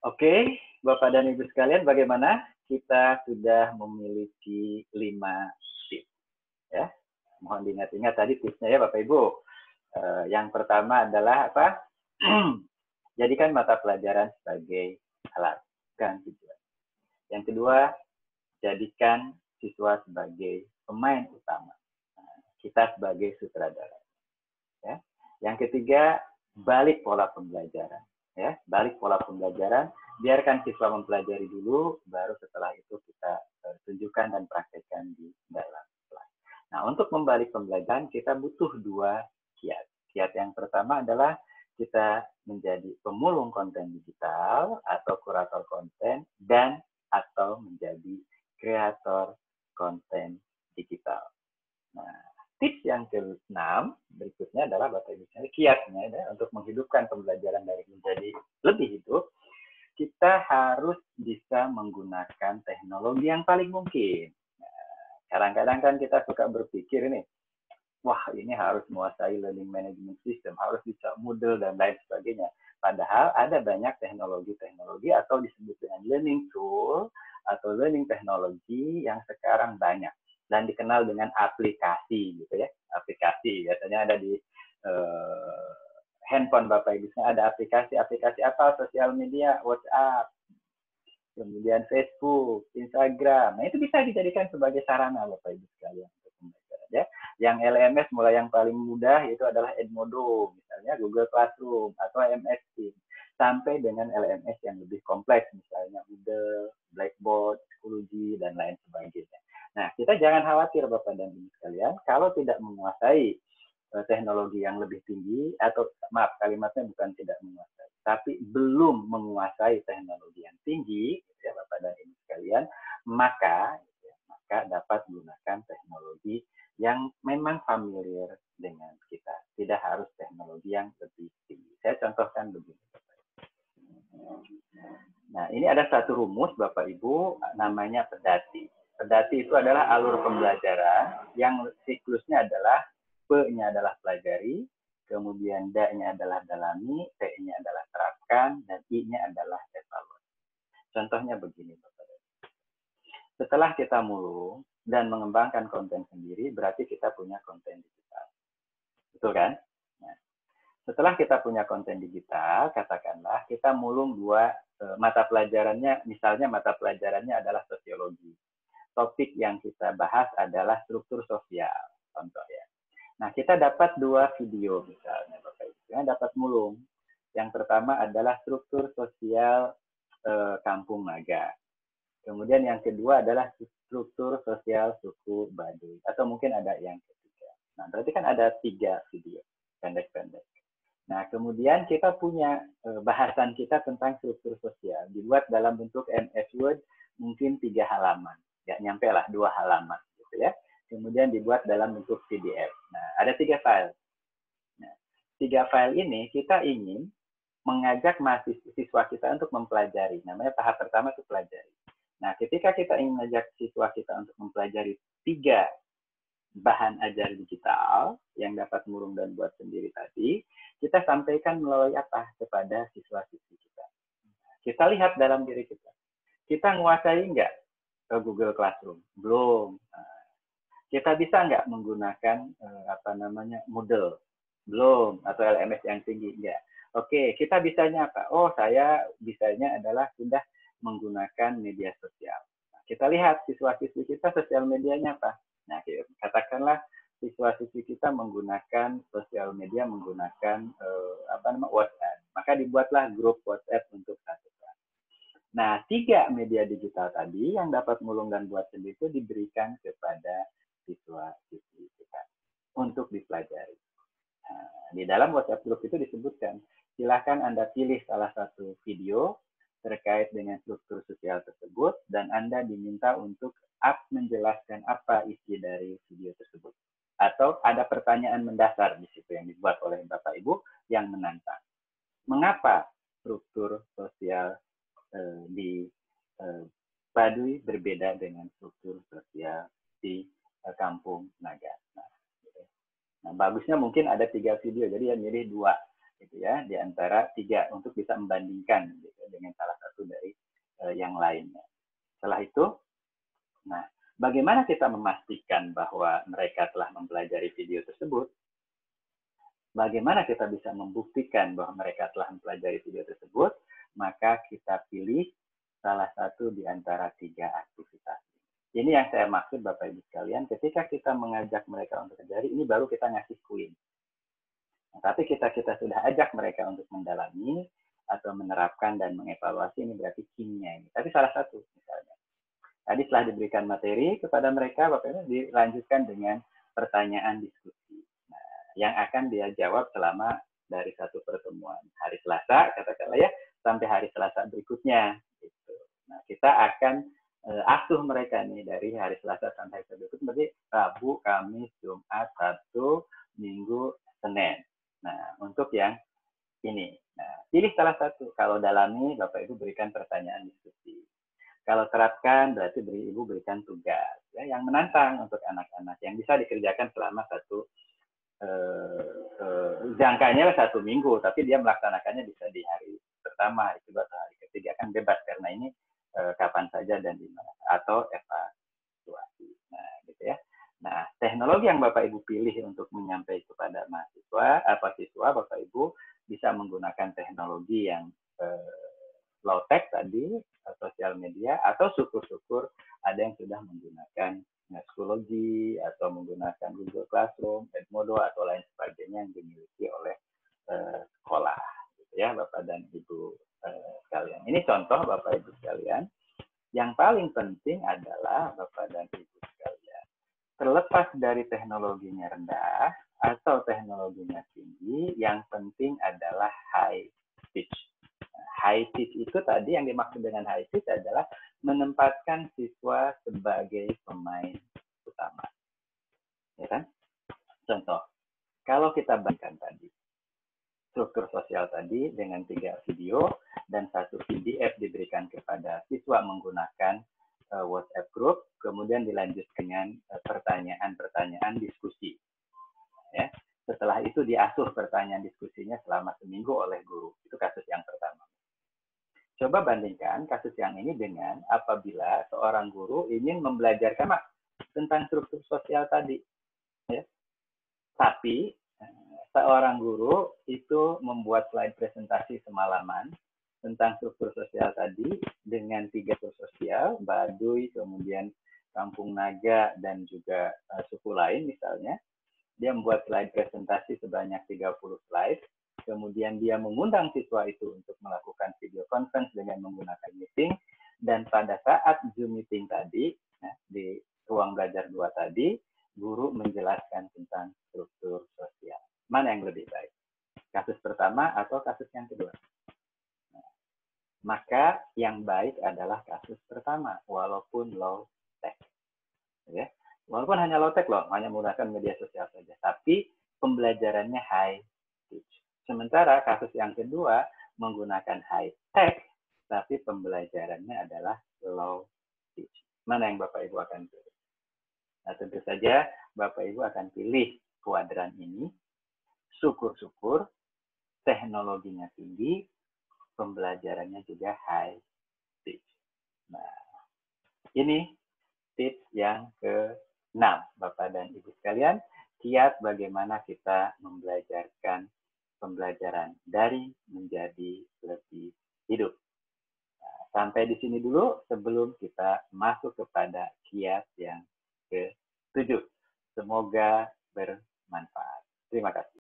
Oke, Bapak dan Ibu sekalian, bagaimana? Kita sudah memiliki 5 tips, ya. Mohon diingat-ingat tadi tipsnya ya, Bapak Ibu. Yang pertama adalah apa? Jadikan mata pelajaran sebagai alat, bukan tujuan. Yang kedua, jadikan siswa sebagai pemain utama. Kita sebagai sutradara. Ya. Yang ketiga, balik pola pembelajaran. Ya, balik pola pembelajaran, biarkan siswa mempelajari dulu, baru setelah itu kita tunjukkan dan praktekkan di dalam kelas. Nah, untuk membalik pembelajaran kita butuh 2 kiat. Kiat yang pertama adalah kita menjadi pemulung konten digital atau kurator konten dan atau menjadi kreator konten digital. Nah, tips yang ke-6 berikutnya adalah Bapak Ibu sekalian, kiatnya ya, untuk menghidupkan pembelajaran dari menjadi lebih hidup, kita harus bisa menggunakan teknologi yang paling mungkin. Kadang-kadang kan kita suka berpikir ini, wah ini harus menguasai learning management system, harus bisa Moodle dan lain sebagainya. Padahal ada banyak teknologi-teknologi atau disebut dengan learning tool atau learning technology yang sekarang banyak dan dikenal dengan aplikasi gitu ya. Aplikasi biasanya ada di handphone Bapak Ibu. Ada aplikasi apa? Sosial media, WhatsApp, kemudian Facebook, Instagram. Nah, itu bisa dijadikan sebagai sarana Bapak Ibu sekalian untuk pembelajaran ya. Yang LMS mulai yang paling mudah itu adalah Edmodo, misalnya Google Classroom atau MS Teams, sampai dengan LMS yang lebih kompleks misalnya Moodle, Blackboard, Schoology dan lain sebagainya. Nah, kita jangan khawatir Bapak dan Ibu sekalian kalau tidak menguasai teknologi yang lebih tinggi, atau maaf kalimatnya bukan tidak menguasai, tapi belum menguasai teknologi yang tinggi, ya Bapak dan Ibu sekalian, maka dapat menggunakan teknologi yang memang familiar dengan kita. Tidak harus teknologi yang lebih tinggi. Saya contohkan begini. Nah, ini ada satu rumus Bapak Ibu, namanya pedati. Pedati itu adalah alur pembelajaran yang siklusnya adalah P-nya adalah pelajari, kemudian D-nya adalah dalami, T-nya adalah terapkan, dan I-nya adalah evaluasi. Contohnya begini, Bapak. Setelah kita mulung dan mengembangkan konten sendiri, berarti kita punya konten digital. Betul kan? Nah, setelah kita punya konten digital, katakanlah kita mulung 2 mata pelajarannya, misalnya mata pelajarannya adalah sosiologi. Topik yang kita bahas adalah struktur sosial, contoh ya. Nah, kita dapat 2 video misalnya, Bapak Ibu. Yang dapat mulung. Yang pertama adalah struktur sosial Kampung Naga. Kemudian yang kedua adalah struktur sosial suku Baduy. Atau mungkin ada yang ketiga. Nah, berarti kan ada 3 video pendek-pendek. Nah, kemudian kita punya bahasan kita tentang struktur sosial. Dibuat dalam bentuk MS Word mungkin 3 halaman. Ya, nyampe lah 2 halaman. Gitu ya. Kemudian dibuat dalam bentuk PDF. Nah, ada 3 file. Nah, 3 file ini kita ingin mengajak mahasiswa kita untuk mempelajari. Namanya tahap pertama itu pelajari. Nah, ketika kita ingin mengajak siswa kita untuk mempelajari 3 bahan ajar digital yang dapat murung dan buat sendiri tadi, kita sampaikan melalui apa kepada siswa-siswi kita. Kita lihat dalam diri kita. Kita menguasai nggak Google Classroom? Belum. Kita bisa nggak menggunakan Moodle? Belum. Atau LMS yang tinggi? Enggak. Oke, kita bisanya apa? Oh, saya bisanya adalah sudah menggunakan media sosial. Nah, kita lihat siswa-siswi kita sosial medianya apa? Nah, katakanlah siswa-siswi kita menggunakan sosial media menggunakan WhatsApp. Maka dibuatlah grup WhatsApp untuk satu kelas. Nah, 3 media digital tadi yang dapat mulung dan buat sendiri itu diberikan kepada siswa-siswi kita untuk dipelajari. Nah, di dalam WhatsApp group itu disebutkan, silakan Anda pilih salah satu video terkait dengan struktur sosial tersebut dan Anda diminta untuk menjelaskan apa isi dari video tersebut. Atau ada pertanyaan mendasar di situ yang dibuat oleh Bapak Ibu yang menantang. Mengapa struktur sosial di Baduy berbeda dengan struktur sosial di Kampung Naga? Nah, bagusnya mungkin ada 3 video, jadi yang milih 2 gitu ya, di antara 3 untuk bisa membandingkan gitu, dengan salah satu yang lainnya. Setelah itu, nah, bagaimana kita memastikan bahwa mereka telah mempelajari video tersebut? Bagaimana kita bisa membuktikan bahwa mereka telah mempelajari video tersebut? Maka kita pilih salah satu di antara 3 aktivitas. Ini yang saya maksud Bapak Ibu sekalian, ketika kita mengajak mereka untuk belajar, ini baru kita ngasih kuis. Nah, tapi kita sudah ajak mereka untuk mendalami atau menerapkan dan mengevaluasi, ini berarti kimia ini. Tapi salah satu misalnya. Tadi setelah diberikan materi kepada mereka, Bapak Ibu dilanjutkan dengan pertanyaan diskusi. Nah, yang akan dia jawab selama dari satu pertemuan. Hari Selasa, katakanlah ya, sampai hari Selasa berikutnya. Gitu. Nah, kita akan asuh mereka nih dari hari Selasa sampai hari berikutnya. Berarti Rabu, Kamis, Jumat, Sabtu, Minggu, Senin. Nah, untuk yang ini. Nah, pilih salah satu. Kalau dalami, Bapak Ibu berikan pertanyaan diskusi. Kalau terapkan, berarti Ibu berikan tugas ya, yang menantang untuk anak-anak, yang bisa dikerjakan selama satu jangkanya 1 minggu, tapi dia melaksanakannya bisa di hari pertama, hari kedua, atau hari ketiga, kan bebas karena ini kapan saja dan di mana, atau evaluasi. Nah, gitu ya. Nah, teknologi yang Bapak Ibu pilih untuk menyampaikan kepada mahasiswa, siswa, Bapak Ibu bisa menggunakan teknologi yang low tech tadi, sosial media, atau syukur-syukur ada yang sudah menggunakan Schoology atau menggunakan Google Classroom, Edmodo atau lain sebagainya yang dimiliki oleh sekolah, gitu ya, Bapak dan Ibu sekalian. Ini contoh Bapak Ibu sekalian. Yang paling penting adalah Bapak dan Ibu sekalian, terlepas dari teknologinya rendah atau teknologinya tinggi, yang penting adalah high pitch. High pitch itu tadi yang dimaksud dengan high pitch adalah menempatkan siswa sebagai pemain utama. Ya kan? Contoh, kalau kita bandingkan tadi, struktur sosial tadi dengan 3 video dan 1 PDF diberikan kepada siswa menggunakan WhatsApp group, kemudian dilanjutkan dengan pertanyaan-pertanyaan diskusi. Ya. Setelah itu diasuh pertanyaan diskusinya selama seminggu oleh guru. Itu kasus yang pertama. Coba bandingkan kasus yang ini dengan apabila seorang guru ingin membelajarkan tentang struktur sosial tadi. Ya. Tapi seorang guru itu membuat slide presentasi semalaman tentang struktur sosial tadi dengan 3 struktur sosial, Baduy, kemudian Kampung Naga, dan juga suku lain misalnya. Dia membuat slide presentasi sebanyak 30 slide. Kemudian dia mengundang siswa itu untuk melakukan video conference dengan menggunakan meeting. Dan pada saat Zoom meeting tadi, di ruang belajar 2 tadi, guru menjelaskan tentang struktur sosial. Mana yang lebih baik? Kasus pertama atau kasus yang kedua? Nah, maka yang baik adalah kasus pertama, walaupun low tech. Ya. Walaupun hanya low tech loh, hanya menggunakan media sosial saja. Tapi pembelajarannya high pitch. Sementara kasus yang kedua menggunakan high tech, tapi pembelajarannya adalah low pitch. Mana yang Bapak Ibu akan pilih? Nah, tentu saja Bapak Ibu akan pilih kuadran ini. Syukur-syukur teknologinya tinggi, pembelajarannya juga high pitch. Nah, ini tips yang ke-6, Bapak dan Ibu sekalian, kiat bagaimana kita membelajarkan pembelajaran daring menjadi lebih hidup. Nah, sampai di sini dulu sebelum kita masuk kepada kiat yang ke-7. Semoga bermanfaat. Terima kasih.